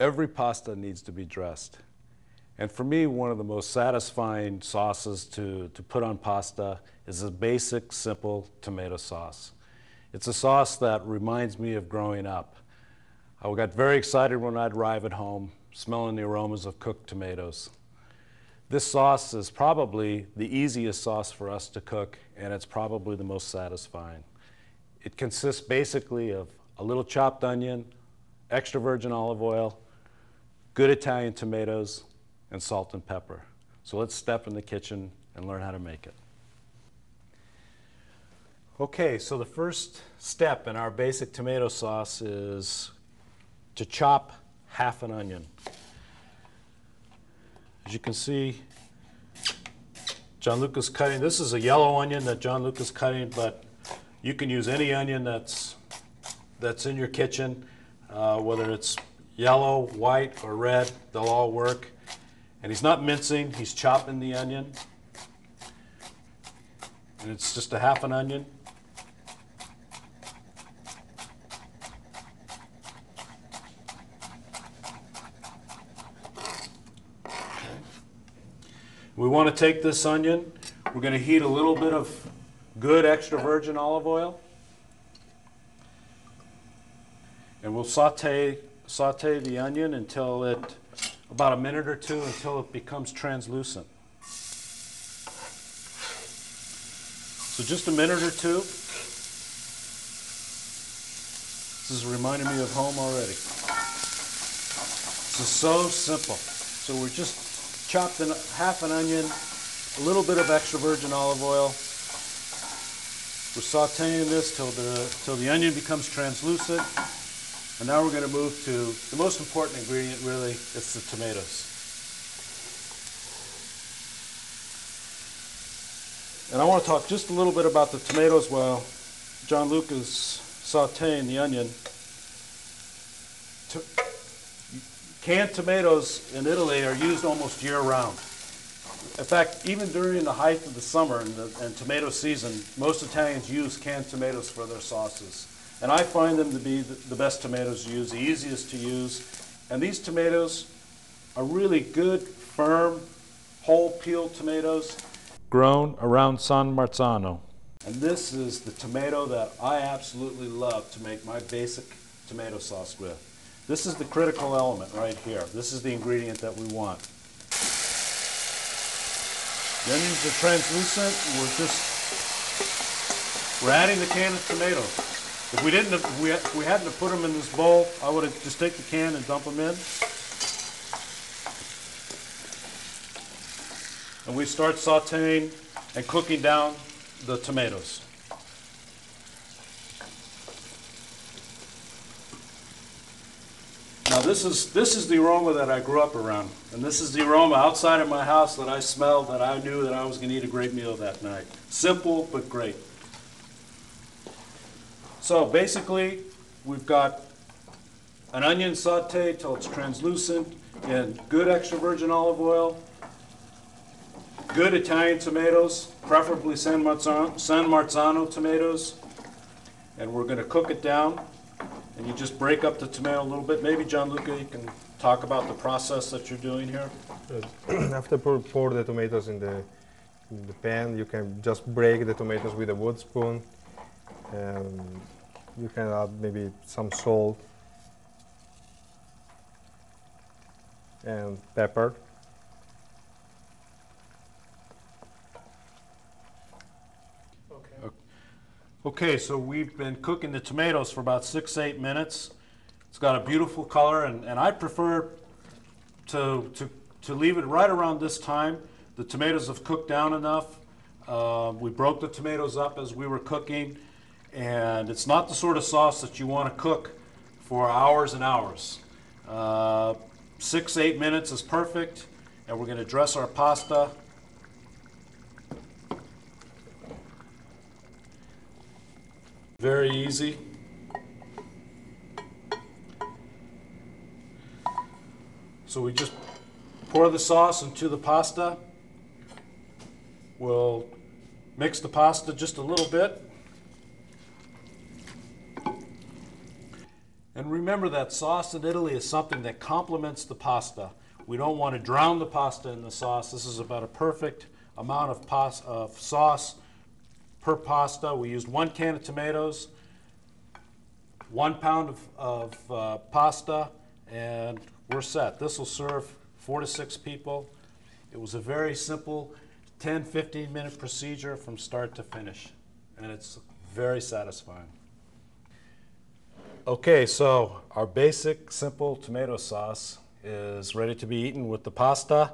Every pasta needs to be dressed. And for me, one of the most satisfying sauces to put on pasta is a basic, simple tomato sauce. It's a sauce that reminds me of growing up. I got very excited when I'd arrive at home, smelling the aromas of cooked tomatoes. This sauce is probably the easiest sauce for us to cook, and it's probably the most satisfying. It consists basically of a little chopped onion, extra virgin olive oil, good Italian tomatoes, and salt and pepper. So let's step in the kitchen and learn how to make it. Okay, so the first step in our basic tomato sauce is to chop half an onion. As you can see, Gianluca's cutting. This is a yellow onion that Gianluca's cutting, but you can use any onion that's in your kitchen, whether it's yellow, white, or red, they'll all work. And he's not mincing, he's chopping the onion. And it's just a half an onion. Okay. We want to take this onion, we're going to heat a little bit of good extra virgin olive oil. And we'll saute the onion until about a minute or two, until it becomes translucent. So just a minute or two. This is reminding me of home already. This is so simple. So we're just chopped in half an onion, a little bit of extra virgin olive oil. We're sauteing this till the onion becomes translucent. And now we're going to move to the most important ingredient, really. It's the tomatoes. And I want to talk just a little bit about the tomatoes while Gianluca's sauteing the onion. Canned tomatoes in Italy are used almost year-round. In fact, even during the height of the summer and tomato season, most Italians use canned tomatoes for their sauces. And I find them to be the best tomatoes to use, the easiest to use. And these tomatoes are really good, firm, whole peeled tomatoes grown around San Marzano. And this is the tomato that I absolutely love to make my basic tomato sauce with. This is the critical element right here. This is the ingredient that we want. The onions are translucent. We're adding the can of tomatoes. If we hadn't have put them in this bowl, I would have just take the can and dump them in. And we start sauteing and cooking down the tomatoes. Now this is the aroma that I grew up around, and this is the aroma outside of my house that I smelled, that I knew that I was going to eat a great meal that night. Simple but great. So basically, we've got an onion sauté till it's translucent in good extra virgin olive oil, good Italian tomatoes, preferably San Marzano tomatoes, and we're going to cook it down. And you just break up the tomato a little bit. Maybe Gianluca, you can talk about the process that you're doing here. After pour the tomatoes in the pan, you can just break the tomatoes with a wood spoon. You can add maybe some salt and pepper. Okay, so we've been cooking the tomatoes for about 6-8 minutes. It's got a beautiful color, and I prefer to leave it right around this time. The tomatoes have cooked down enough. We broke the tomatoes up as we were cooking, and it's not the sort of sauce that you want to cook for hours and hours. 6-8 minutes is perfect, and we're going to dress our pasta. Very easy. So we just pour the sauce into the pasta. We'll mix the pasta just a little bit. And remember, remember that sauce in Italy is something that complements the pasta. We don't want to drown the pasta in the sauce. This is about a perfect amount of sauce per pasta. We used 1 can of tomatoes, 1 pound of pasta, and we're set. This will serve 4 to 6 people. It was a very simple 10-15 minute procedure from start to finish, and it's very satisfying. Okay, so our basic simple tomato sauce is ready to be eaten with the pasta.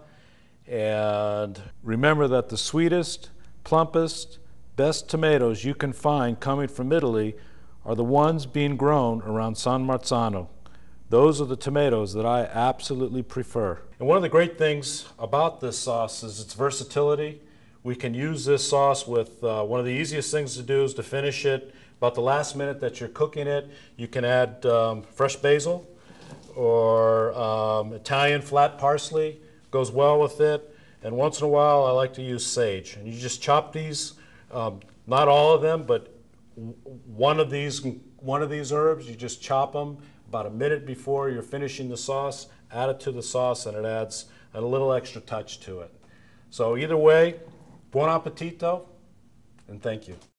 And remember that the sweetest, plumpest, best tomatoes you can find coming from Italy are the ones being grown around San Marzano. Those are the tomatoes that I absolutely prefer. And one of the great things about this sauce is its versatility. We can use this sauce with one of the easiest things to do is to finish it about the last minute that you're cooking it. You can add fresh basil or Italian flat parsley, goes well with it. And once in a while I like to use sage. And you just chop these, not all of them, but one of these herbs, you just chop them about a minute before you're finishing the sauce, add it to the sauce, and it adds a little extra touch to it. So either way, buon appetito, and thank you.